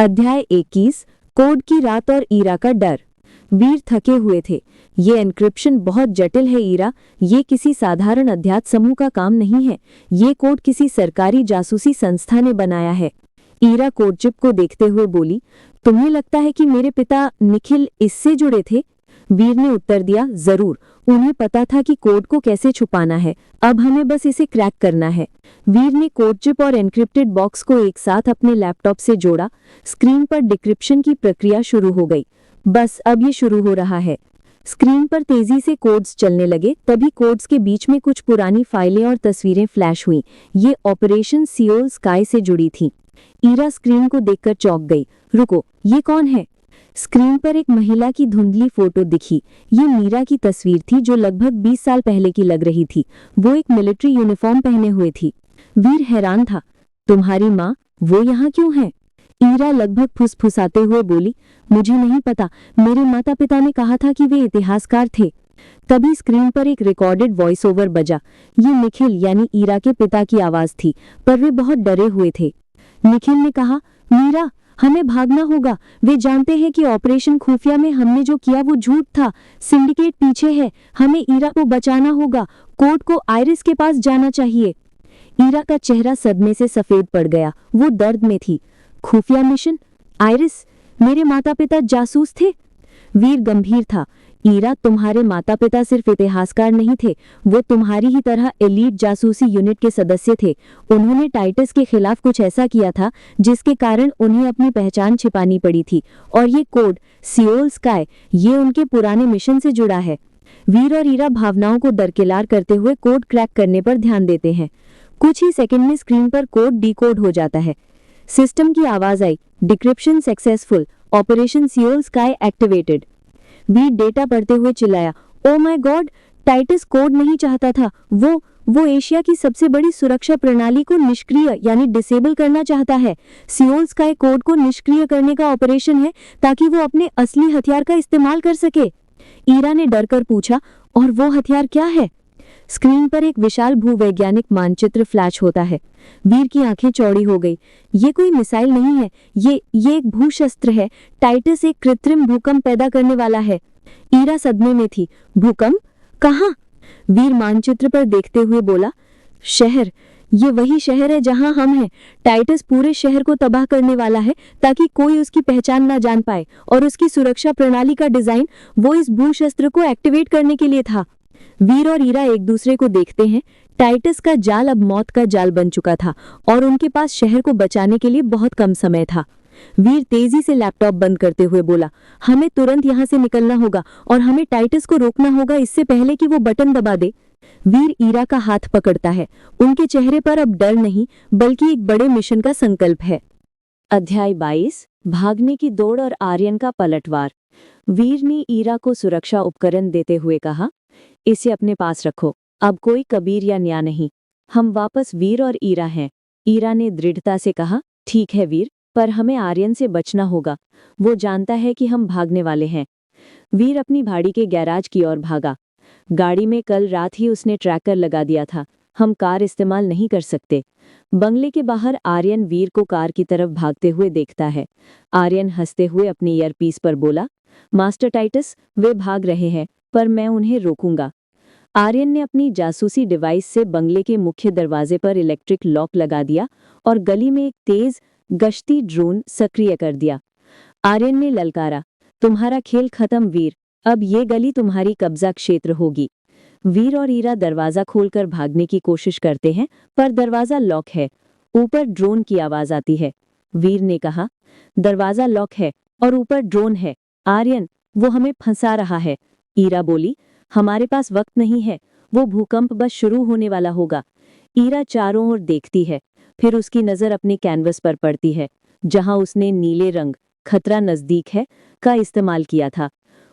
अध्याय 21 कोड की रात और ईरा का डर। वीर थके हुए थे। ये एन्क्रिप्शन बहुत जटिल है ईरा, ये किसी साधारण अज्ञात समूह का काम नहीं है। ये कोड किसी सरकारी जासूसी संस्था ने बनाया है। ईरा कोड चिप को देखते हुए बोली, तुम्हें लगता है कि मेरे पिता निखिल इससे जुड़े थे? वीर ने उत्तर दिया, जरूर। उन्हें पता था कि कोड को कैसे छुपाना है, अब हमें बस इसे क्रैक करना है। वीर ने कोड चिप और एन्क्रिप्टेड बॉक्स को एक साथ अपने लैपटॉप से जोड़ा। स्क्रीन पर डिक्रिप्शन की प्रक्रिया शुरू हो गई। बस अब ये शुरू हो रहा है। स्क्रीन पर तेजी से कोड्स चलने लगे। तभी कोड्स के बीच में कुछ पुरानी फाइलें और तस्वीरें फ्लैश हुईं। ये ऑपरेशन सियोल स्काई से जुड़ी थीं। ईरा स्क्रीन को देखकर चौंक गई। रुको, ये कौन है? स्क्रीन पर एक महिला की धुंधली फोटो दिखी। ये मीरा की तस्वीर थी, जो लगभग 20 साल पहले की लग रही थी। वो एक मिलिट्री यूनिफॉर्म पहने हुए थी। वीर हैरान था। तुम्हारी माँ, वो यहाँ क्यों है? ईरा लगभग फुसफुसाते हुए बोली, मुझे नहीं पता। मेरे माता पिता ने कहा था कि वे इतिहासकार थे। तभी स्क्रीन पर एक रिकॉर्डेड वॉइस ओवर बजा। ये निखिल यानी ईरा के पिता की आवाज थी, पर वे बहुत डरे हुए थे। निखिल ने कहा, मीरा, हमें भागना होगा। वे जानते हैं कि ऑपरेशन खुफिया में हमने जो किया वो झूठ था। सिंडिकेट पीछे है। हमें ईरा को बचाना होगा। कोर्ट को आयरिस के पास जाना चाहिए। ईरा का चेहरा सदमे से सफेद पड़ गया। वो दर्द में थी। खुफिया मिशन? आयरिस? मेरे माता पिता जासूस थे? वीर गंभीर था। ईरा, तुम्हारे माता पिता सिर्फ इतिहासकार नहीं थे, वो तुम्हारी ही तरह एलीट जासूसी यूनिट के सदस्य थे। उन्होंने टाइटस के खिलाफ कुछ ऐसा किया था जिसके कारण उन्हें अपनी पहचान छिपानी पड़ी थी। और ये कोड सियोल स्काई, ये उनके पुराने मिशन से जुड़ा है। वीर और ईरा भावनाओं को दरकिनार करते हुए कोड क्रैक करने पर ध्यान देते हैं। कुछ ही सेकंड में स्क्रीन पर कोड डिकोड हो जाता है। सिस्टम की आवाज आई, decryption successful, operation Seoul sky activated. Veer data पढ़ते हुए चिल्लाया, oh my god, Titus code नहीं चाहता था। वो एशिया की सबसे बड़ी सुरक्षा प्रणाली को निष्क्रिय यानी डिसेबल करना चाहता है। सियोल स्काई कोड को निष्क्रिय करने का ऑपरेशन है ताकि वो अपने असली हथियार का इस्तेमाल कर सके। ईरा ने डरकर पूछा, और वो हथियार क्या है? स्क्रीन पर एक विशाल भूवैज्ञानिक मानचित्र फ्लैश होता है। वीर की आंखें चौड़ी हो गई। ये कोई मिसाइल नहीं है, ये एक भूशस्त्र है। टाइटस एक कृत्रिम भूकंप पैदा करने वाला है। ईरा सदमे में थी। भूकंप? कहाँ? वीर मानचित्र पर देखते हुए बोला, शहर। ये वही शहर है जहां हम हैं। टाइटस पूरे शहर को तबाह करने वाला है ताकि कोई उसकी पहचान ना जान पाए, और उसकी सुरक्षा प्रणाली का डिजाइन वो इस भूशस्त्र को एक्टिवेट करने के लिए था। वीर और ईरा एक दूसरे को देखते हैं। टाइटस का जाल अब मौत का जाल बन चुका था और उनके पास शहर को बचाने के लिए बहुत कम समय था। वीर तेजी से लैपटॉप बंद करते हुए बोला, हमें तुरंत यहाँ से निकलना होगा और हमें टाइटस को रोकना होगा इससे पहले कि वो बटन दबा दे। वीर ईरा का हाथ पकड़ता है। उनके चेहरे पर अब डर नहीं, बल्कि एक बड़े मिशन का संकल्प है। अध्याय 22 भागने की दौड़ और आर्यन का पलटवार। वीर ने ईरा को सुरक्षा उपकरण देते हुए कहा, इसे अपने पास रखो। अब कोई कबीर या न्या नहीं। हम वापस वीर और ईरा हैं। ईरा ने दृढ़ता से कहा, ठीक है वीर, पर हमें आर्यन से बचना होगा। वो जानता है कि हम भागने वाले हैं। वीर अपनी भाड़ी के गैराज की ओर भागा। गाड़ी में कल रात ही उसने ट्रैकर लगा दिया था। हम कार इस्तेमाल नहीं कर सकते। बंगले के बाहर आर्यन वीर को कार की तरफ भागते हुए देखता है। आर्यन हंसते हुए अपनी ईयरपीस पर बोला, मास्टर टाइटस, वे भाग रहे हैं, पर मैं उन्हें रोकूंगा। आर्यन ने अपनी जासूसी डिवाइस से बंगले के मुख्य दरवाजे पर इलेक्ट्रिक लॉक लगा दिया और गली में एक तेज गश्ती ड्रोन सक्रिय कर दिया। आर्यन ने ललकारा, तुम्हारा खेल खत्म वीर, अब ये गली तुम्हारी कब्जा क्षेत्र होगी। वीर और ईरा दरवाजा खोलकर भागने की कोशिश करते हैं, पर दरवाजा लॉक है। ऊपर ड्रोन की आवाज आती है। वीर ने कहा, दरवाजा लॉक है और ऊपर ड्रोन है। आर्यन, वो हमें फंसा रहा है। ईरा बोली, हमारे पास वक्त नहीं है। वो भूकंप बस शुरू होने वाला होगा। ईरा चारों ओर देखती है, फिर उसकी नजर अपने कैनवस पर पड़ती है, जहां उसने नीले रंग खतरा नजदीक है का इस्तेमाल किया था।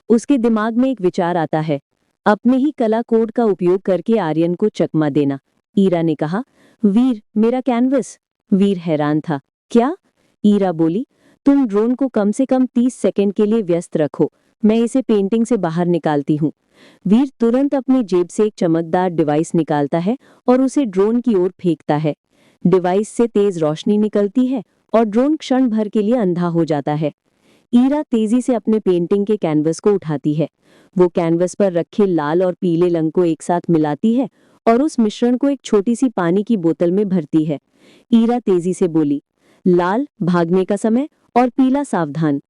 उसके दिमाग में एक विचार आता है, अपने ही कला कोड का उपयोग करके आर्यन को चकमा देना। ईरा ने कहा, वीर, मेरा कैनवस। वीर हैरान था। क्या? ईरा बोली, तुम ड्रोन को कम से कम 30 सेकंड के लिए व्यस्त रखो, मैं इसे पेंटिंग से बाहर निकालती हूँ। वीर तुरंत अपनी जेब से एक चमकदार डिवाइस निकालता है और उसे ड्रोन की ओर फेंकता है। डिवाइस से तेज रोशनी निकलती है और ड्रोन क्षण भर के लिए अंधा हो जाता है। ईरा तेजी से अपने पेंटिंग के कैनवस को उठाती है। वो कैनवस पर रखे लाल और पीले रंग को एक साथ मिलाती है और उस मिश्रण को एक छोटी सी पानी की बोतल में भरती है। ईरा तेजी से बोली, लाल भागने का समय और पीला सावधान।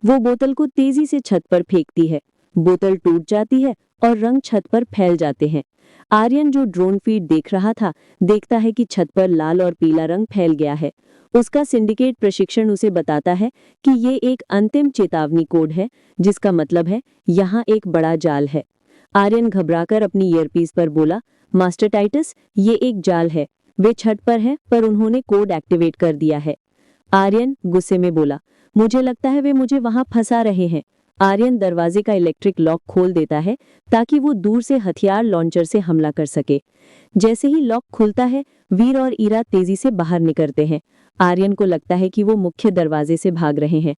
वो बोतल को तेजी से छत पर फेंकती है। बोतल टूट जाती है और रंग छत पर फैल जाते हैं। आर्यन, जो ड्रोन फीड देख रहा था, देखता है कि छत पर लाल और पीला रंग फैल गया है। उसका सिंडिकेट प्रशिक्षण उसे बताता है कि ये एक अंतिम चेतावनी कोड है, जिसका मतलब है यहाँ एक बड़ा जाल है। आर्यन घबराकर अपनी ईयरपीस पर बोला, मास्टर टाइटस, ये एक जाल है। वे छत पर हैं, पर उन्होंने कोड एक्टिवेट कर दिया है। आर्यन गुस्से में बोला, मुझे लगता है वे मुझे वहां फंसा रहे हैं। आर्यन दरवाजे का इलेक्ट्रिक लॉक खोल देता है ताकि वो दूर से हथियार लॉन्चर से हमला कर सके। जैसे ही लॉक खुलता है, वीर और ईरा तेजी से बाहर निकलते हैं। आर्यन को लगता है कि वो मुख्य दरवाजे से भाग रहे हैं।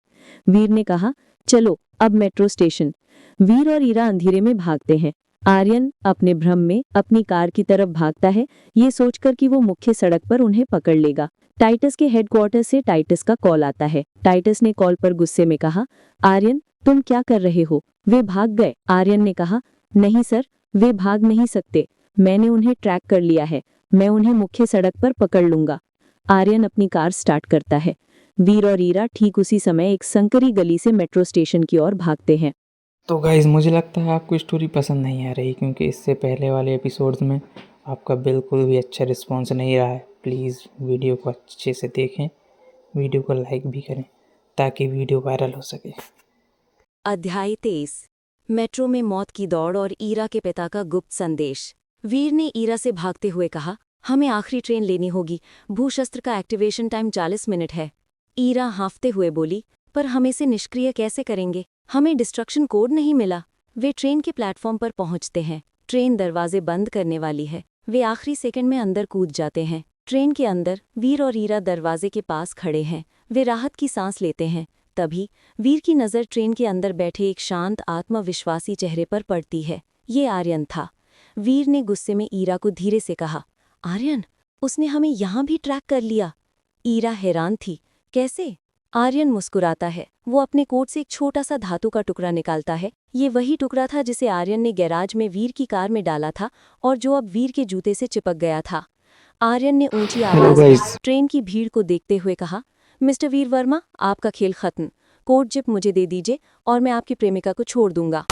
वीर ने कहा, चलो अब मेट्रो स्टेशन। वीर और ईरा अंधेरे में भागते हैं। आर्यन अपने भ्रम में अपनी कार की तरफ भागता है, ये सोचकर कि वो मुख्य सड़क पर उन्हें पकड़ लेगा। टाइटस के हेडक्वार्टर से टाइटस का कॉल आता है। टाइटस ने कॉल पर गुस्से में कहा, आर्यन तुम क्या कर रहे हो? वे भाग गए। आर्यन ने कहा, नहीं सर, वे भाग नहीं सकते। मैंने उन्हें ट्रैक कर लिया है। मैं उन्हें मुख्य सड़क पर पकड़ लूंगा। आर्यन अपनी कार स्टार्ट करता है। वीर और ईरा ठीक उसी समय एक संकरी गली से मेट्रो स्टेशन की ओर भागते हैं। तो गाइज़, मुझे लगता है आपको स्टोरी पसंद नहीं आ रही, क्योंकि इससे पहले वाले एपिसोड्स में आपका बिल्कुल भी अच्छा रिस्पॉन्स नहीं रहा है। प्लीज़ वीडियो को अच्छे से देखें, वीडियो को लाइक भी करें ताकि वीडियो वायरल हो सके। अध्याय 23। मेट्रो में मौत की दौड़ और ईरा के पिता का गुप्त संदेश। वीर ने ईरा से भागते हुए कहा, हमें आखिरी ट्रेन लेनी होगी। भूशस्त्र का एक्टिवेशन टाइम 40 मिनट है। ईरा हाँफते हुए बोली, पर हम इसे निष्क्रिय कैसे करेंगे? हमें डिस्ट्रक्शन कोड नहीं मिला। वे ट्रेन के प्लेटफॉर्म पर पहुंचते हैं। ट्रेन दरवाजे बंद करने वाली है। वे आखिरी सेकंड में अंदर कूद जाते हैं। ट्रेन के अंदर वीर और ईरा दरवाजे के पास खड़े हैं। वे राहत की सांस लेते हैं। तभी वीर की नज़र ट्रेन के अंदर बैठे एक शांत आत्मविश्वासी चेहरे पर पड़ती है। ये आर्यन था। वीर ने गुस्से में ईरा को धीरे से कहा, आर्यन, उसने हमें यहाँ भी ट्रैक कर लिया। ईरा हैरान थी, कैसे? आर्यन मुस्कुराता है। वो अपने कोट से एक छोटा सा धातु का टुकड़ा निकालता है। ये वही टुकड़ा था जिसे आर्यन ने गैराज में वीर की कार में डाला था और जो अब वीर के जूते से चिपक गया था। आर्यन ने ऊंची आवाज में ट्रेन की भीड़ को देखते हुए कहा, मिस्टर वीर वर्मा, आपका खेल खत्म। कोड जिप मुझे दे दीजिए और मैं आपकी प्रेमिका को छोड़ दूंगा।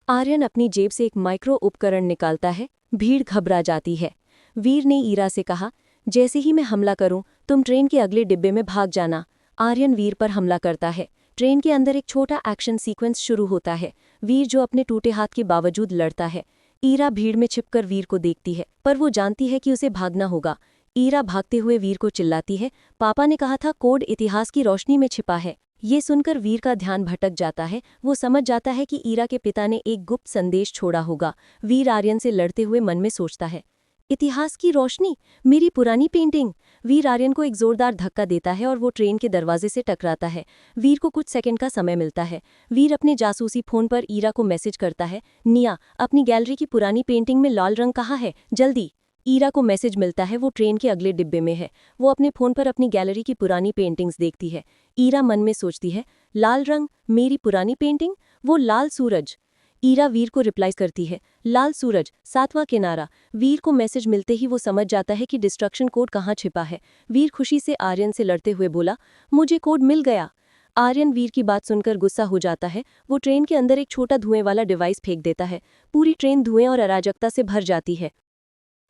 आर्यन अपनी जेब से एक माइक्रो उपकरण निकालता है। भीड़ घबरा जाती है। वीर ने ईरा से कहा, जैसे ही मैं हमला करूं, तुम ट्रेन के अगले डिब्बे में भाग जाना। आर्यन वीर पर हमला करता है। ट्रेन के अंदर एक छोटा एक्शन सीक्वेंस शुरू होता है। वीर जो अपने टूटे हाथ के बावजूद लड़ता है। ईरा भीड़ में छिपकर वीर को देखती है, पर वो जानती है कि उसे भागना होगा। ईरा भागते हुए वीर को चिल्लाती है, पापा ने कहा था कोड इतिहास की रोशनी में छिपा है। ये सुनकर वीर का ध्यान भटक जाता है। वो समझ जाता है कि ईरा के पिता ने एक गुप्त संदेश छोड़ा होगा। वीर आर्यन से लड़ते हुए मन में सोचता है, इतिहास की रोशनी, मेरी पुरानी पेंटिंग। वीर आर्यन को एक जोरदार धक्का देता है और वो ट्रेन के दरवाजे से टकराता है। वीर को कुछ सेकंड का समय मिलता है। वीर अपने जासूसी फोन पर ईरा को मैसेज करता है, निया, अपनी गैलरी की पुरानी पेंटिंग में लाल रंग कहाँ है, जल्दी। ईरा को मैसेज मिलता है, वो ट्रेन के अगले डिब्बे में है। वो अपने फोन पर अपनी गैलरी की पुरानी पेंटिंग्स देखती है। ईरा मन में सोचती है, लाल रंग, मेरी पुरानी पेंटिंग, वो लाल सूरज। ईरा वीर को रिप्लाई करती है, लाल सूरज, 7वां किनारा। वीर को मैसेज मिलते ही वो समझ जाता है कि डिस्ट्रक्शन कोड कहाँ छिपा है। वीर खुशी से आर्यन से लड़ते हुए बोला, मुझे कोड मिल गया। आर्यन वीर की बात सुनकर गुस्सा हो जाता है। वो ट्रेन के अंदर एक छोटा धुएं वाला डिवाइस फेंक देता है। पूरी ट्रेन धुएं और अराजकता से भर जाती है।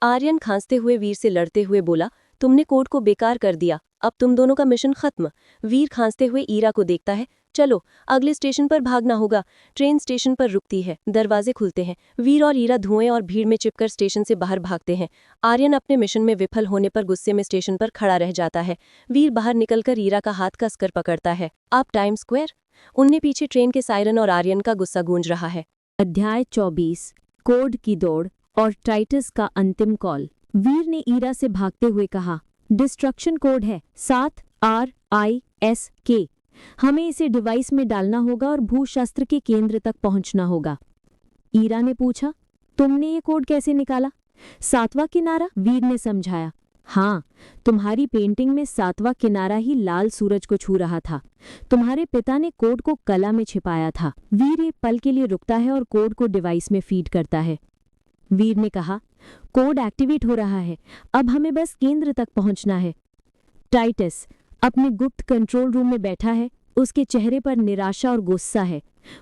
आर्यन खांसते हुए वीर से लड़ते हुए बोला, तुमने कोड को बेकार कर दिया, अब तुम दोनों का मिशन खत्म। वीर खांसते हुए ईरा को देखता है, चलो अगले स्टेशन पर भागना होगा। ट्रेन स्टेशन पर रुकती है। दरवाजे खुलते हैं। वीर और ईरा धुएं और भीड़ में चिपकर स्टेशन से बाहर भागते हैं। आर्यन अपने मिशन में विफल होने पर गुस्से में स्टेशन पर खड़ा रह जाता है। वीर बाहर निकलकर ईरा का हाथ कसकर पकड़ता है। आप टाइम स्क्वायर। उनने पीछे ट्रेन के सायरन और आर्यन का गुस्सा गूंज रहा है। अध्याय 24। कोड की दौड़ और टाइटस का अंतिम कॉल। वीर ने ईरा से भागते हुए कहा, डिस्ट्रक्शन कोड है 7RISK। हमें इसे डिवाइस में डालना होगा और भूशस्त्र के केंद्र तक पहुंचना होगा। ईरा ने पूछा, तुमने ये कोड कैसे निकाला? 7वां किनारा, वीर ने समझाया। हाँ, तुम्हारी पेंटिंग में 7वां किनारा ही लाल सूरज को छू रहा था। तुम्हारे पिता ने कोड को कला में छिपाया था। वीर एक पल के लिए रुकता है और कोड को डिवाइस में फीड करता है। वीर ने कहा, कोड एक्टिवेट हो रहा है, अब हमें बस केंद्र तक पहुंचना है। टाइटस अपने गुप्त कंट्रोल रूम में बैठा है, उसके चेहरे पर निराशा और गुस्सा है।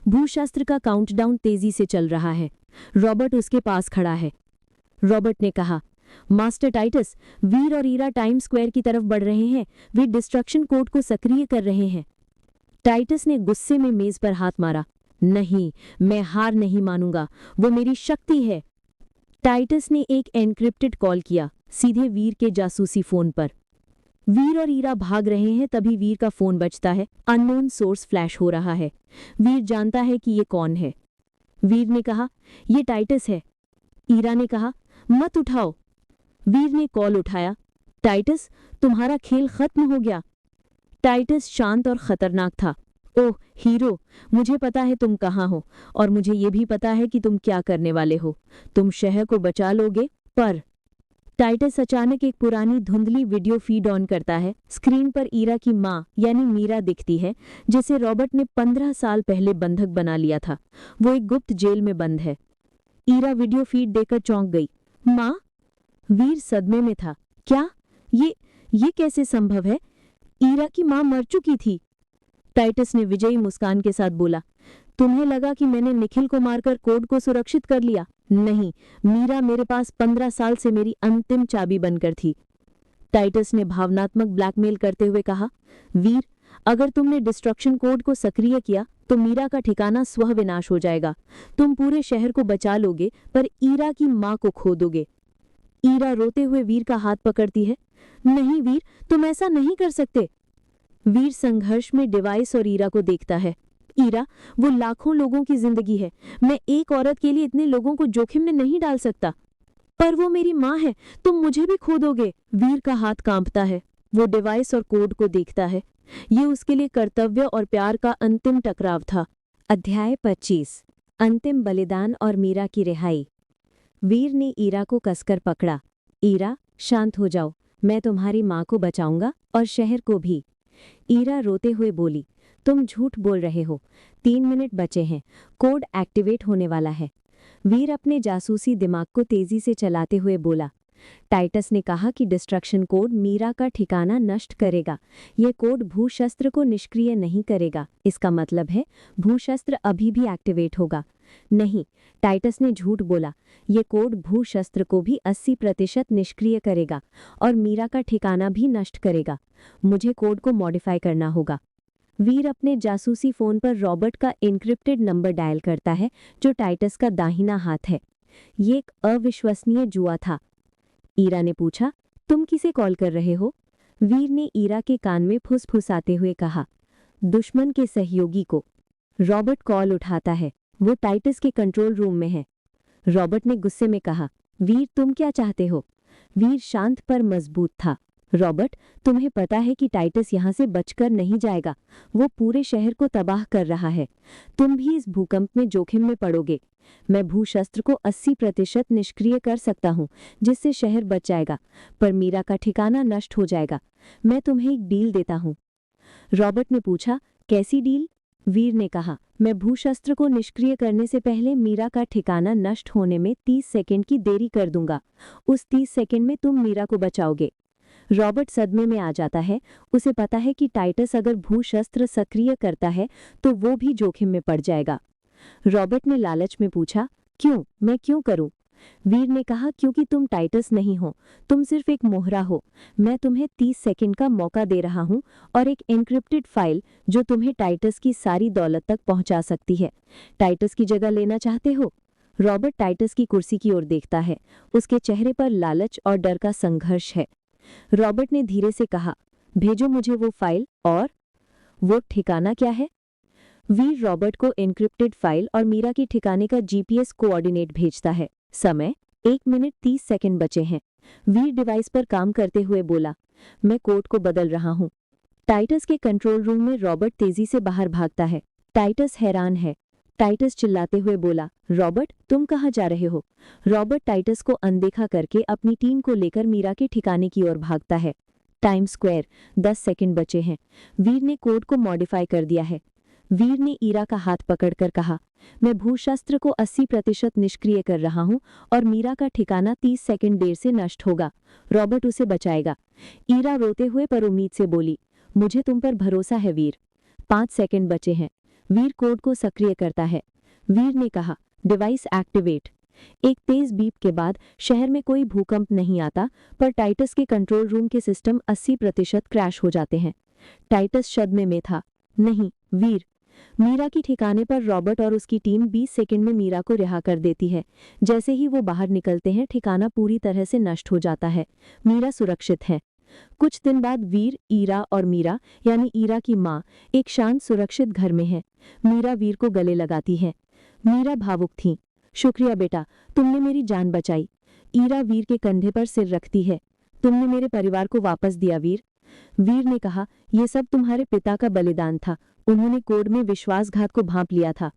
भूशस्त्र का काउंटडाउन तेजी से चल रहा है। रॉबर्ट उसके पास खड़ा है। रॉबर्ट ने कहा, मास्टर टाइटस, वीर और ईरा टाइम स्क्वायर की तरफ बढ़ रहे हैं। वे डिस्ट्रक्शन कोड को सक्रिय कर रहे हैं। टाइटस ने गुस्से में मेज पर हाथ मारा। नहीं, मैं हार नहीं मानूंगा, वो मेरी शक्ति है। टाइटस ने एक एन्क्रिप्टेड कॉल किया, सीधे वीर के जासूसी फोन पर। वीर और ईरा भाग रहे हैं, तभी वीर का फोन बजता है। अननोन सोर्स फ्लैश हो रहा है। वीर जानता है कि ये कौन है। वीर ने कहा, ये टाइटस है। ईरा ने कहा, मत उठाओ। वीर ने कॉल उठाया। टाइटस, तुम्हारा खेल खत्म हो गया। टाइटस शांत और खतरनाक था। ओह हीरो, मुझे पता है तुम कहाँ हो, और मुझे ये भी पता है कि तुम क्या करने वाले हो। तुम शहर को बचा लोगे, पर टाइटस अचानक एक पुरानी धुंधली वीडियो फीड ऑन करता है। स्क्रीन पर ईरा की माँ यानी मीरा दिखती है, जिसे रॉबर्ट ने 15 साल पहले बंधक बना लिया था। वो एक गुप्त जेल में बंद है। ईरा वीडियो फीड देखकर चौंक गई। माँ? वीर सदमे में था। क्या? ये कैसे संभव है? ईरा की माँ मर चुकी थी। टाइटस ने विजयी मुस्कान के साथ बोला, तुम्हें लगा कि मैंने निखिल को मारकर कोड को सुरक्षित कर लिया? नहीं, मीरा मेरे पास 15 साल से मेरी अंतिम चाबी बनकर थी। टाइटस ने भावनात्मक ब्लैकमेल करते हुए कहा, वीर, अगर तुमने डिस्ट्रक्शन कोड को सक्रिय किया तो मीरा का ठिकाना स्वः विनाश हो जाएगा। तुम पूरे शहर को बचा लोगे, पर ईरा की माँ को खो दोगे। ईरा रोते हुए वीर का हाथ पकड़ती है। नहीं वीर, तुम ऐसा नहीं कर सकते। वीर संघर्ष में डिवाइस और ईरा को देखता है। ईरा, वो लाखों लोगों की जिंदगी है। मैं एक औरत के लिए इतने लोगों को जोखिम में नहीं डाल सकता। पर वो मेरी माँ है, तुम मुझे भी खो दोगे। वीर का हाथ कांपता है। वो डिवाइस और कोड को देखता है। ये उसके लिए कर्तव्य और प्यार का अंतिम टकराव था। अध्याय 25, अंतिम बलिदान और मीरा की रिहाई। वीर ने ईरा को कसकर पकड़ा। ईरा, शांत हो जाओ, मैं तुम्हारी माँ को बचाऊंगा और शहर को भी। ईरा रोते हुए बोली, तुम झूठ बोल रहे हो। 3 मिनट बचे हैं, कोड एक्टिवेट होने वाला है। वीर अपने जासूसी दिमाग को तेजी से चलाते हुए बोला, टाइटस ने कहा कि डिस्ट्रक्शन कोड मीरा का ठिकाना नष्ट करेगा। ये कोड भूशस्त्र को निष्क्रिय नहीं करेगा। इसका मतलब है भूशस्त्र अभी भी एक्टिवेट होगा। नहीं, टाइटस ने झूठ बोला। ये कोड भूशस्त्र को भी 80% निष्क्रिय करेगा और मीरा का ठिकाना भी नष्ट करेगा। मुझे कोड को मॉडिफाई करना होगा। वीर अपने जासूसी फोन पर रॉबर्ट का एन्क्रिप्टेड नंबर डायल करता है, जो टाइटस का दाहिना हाथ है। ये एक अविश्वसनीय जुआ था। ईरा ने पूछा, तुम किसे कॉल कर रहे हो? वीर ने ईरा के कान में फुसफुसाते हुए कहा, दुश्मन के सहयोगी को। रॉबर्ट कॉल उठाता है। वो टाइटस के कंट्रोल रूम में है। रॉबर्ट ने गुस्से में कहा, वीर, तुम क्या चाहते हो? वीर शांत पर मजबूत था। रॉबर्ट, तुम्हें पता है कि टाइटस यहाँ से बचकर नहीं जाएगा। वो पूरे शहर को तबाह कर रहा है। तुम भी इस भूकंप में जोखिम में पड़ोगे। मैं भूशस्त्र को 80% निष्क्रिय कर सकता हूँ, जिससे शहर बच जाएगा, पर मीरा का ठिकाना नष्ट हो जाएगा। मैं तुम्हें एक डील देता हूँ। रॉबर्ट ने पूछा, कैसी डील? वीर ने कहा, मैं भूशस्त्र को निष्क्रिय करने से पहले मीरा का ठिकाना नष्ट होने में 30 सेकंड की देरी कर दूंगा। उस 30 सेकंड में तुम मीरा को बचाओगे। रॉबर्ट सदमे में आ जाता है। उसे पता है कि टाइटस अगर भूशस्त्र सक्रिय करता है तो वो भी जोखिम में पड़ जाएगा। रॉबर्ट ने लालच में पूछा, क्यों? मैं क्यों करूं? वीर ने कहा, क्योंकि तुम टाइटस नहीं हो, तुम सिर्फ एक मोहरा हो। मैं तुम्हें 30 सेकंड का मौका दे रहा हूं और एक एन्क्रिप्टेड फाइल जो तुम्हें टाइटस की सारी दौलत तक पहुंचा सकती है। टाइटस की जगह लेना चाहते हो? रॉबर्ट टाइटस की कुर्सी की ओर देखता है। उसके चेहरे पर लालच और डर का संघर्ष है। रॉबर्ट ने धीरे से कहा, भेजो मुझे वो फाइल। और वो ठिकाना क्या है? वीर रॉबर्ट को एन्क्रिप्टेड फाइल और मीरा की ठिकाने का जीपीएस कोऑर्डिनेट भेजता है। समय 1 मिनट 30 सेकंड बचे हैं। वीर डिवाइस पर काम करते हुए बोला, मैं कोड को बदल रहा हूँ। टाइटस के कंट्रोल रूम में रॉबर्ट तेजी से बाहर भागता है। टाइटस हैरान है। टाइटस चिल्लाते हुए बोला, रॉबर्ट तुम कहाँ जा रहे हो? रॉबर्ट टाइटस को अनदेखा करके अपनी टीम को लेकर मीरा के ठिकाने की ओर भागता है। टाइम स्क्वायर, 10 सेकंड बचे हैं। वीर ने कोड को मॉडिफाई कर दिया है। वीर ने ईरा का हाथ पकड़कर कहा, मैं भूशास्त्र को 80% निष्क्रिय कर रहा हूं और मीरा का ठिकाना 30 सेकंड देर से नष्ट होगा। रॉबर्ट उसे बचाएगा। ईरा रोते हुए पर उम्मीद से बोली, मुझे तुम पर भरोसा है वीर। 5 सेकंड बचे हैं। वीर कोड को सक्रिय करता है। वीर ने कहा, डिवाइस एक्टिवेट। एक तेज बीप के बाद शहर में कोई भूकंप नहीं आता, पर टाइटस के कंट्रोल रूम के सिस्टम 80% क्रैश हो जाते हैं। टाइटस सदमे में था। नहीं, वीर। मीरा की ठिकाने पर रॉबर्ट और उसकी टीम 20 सेकंड में मीरा को रिहा कर देती है। जैसे ही वो बाहर निकलते हैं, ठिकाना पूरी तरह से नष्ट हो जाता है। मीरा सुरक्षित है। कुछ दिन बाद वीर, ईरा और मीरा यानी ईरा की माँ एक शांत सुरक्षित घर में है। मीरा वीर को गले लगाती है। मीरा भावुक थी। शुक्रिया बेटा, तुमने मेरी जान बचाई। ईरा वीर के कंधे पर सिर रखती है। तुमने मेरे परिवार को वापस दिया वीर। वीर ने कहा, यह सब तुम्हारे पिता का बलिदान था। उन्होंने कोड में विश्वासघात को भांप लिया था।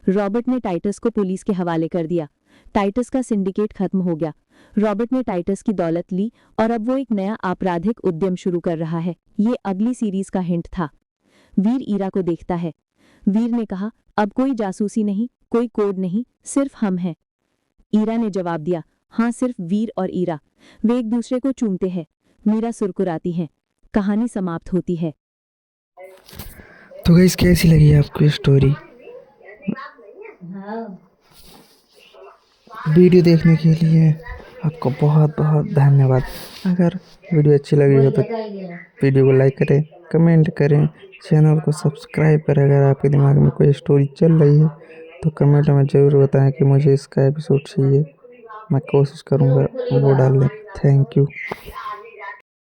रॉबर्ट ने टाइटस को पुलिस के हवाले कर दिया। टाइटस का सिंडिकेट खत्म हो गया। रॉबर्ट ने टाइटस की दौलत ली और अब वो एक नया आपराधिक उद्यम शुरू कर रहा है। ये अगली सीरीज का हिंट था। वीर ईरा को देखता है। वीर ने कहा, अब कोई जासूसी नहीं, कोई कोड नहीं, सिर्फ हम हैं। ईरा ने जवाब दिया, हाँ, सिर्फ वीर और ईरा। वे एक दूसरे को चूमते हैं। मीरा सुरकुराती है। कहानी समाप्त होती है। तो गाइस कैसी लगी आपको स्टोरी? वीडियो देखने के लिए आपको बहुत बहुत धन्यवाद। अगर वीडियो अच्छी लगी हो तो वीडियो को लाइक करें, कमेंट करें, चैनल को सब्सक्राइब करें। अगर आपके दिमाग में कोई स्टोरी चल रही है तो कमेंट में ज़रूर बताएं कि मुझे इसका एपिसोड चाहिए। मैं कोशिश करूँगा वो डालने। Thank you.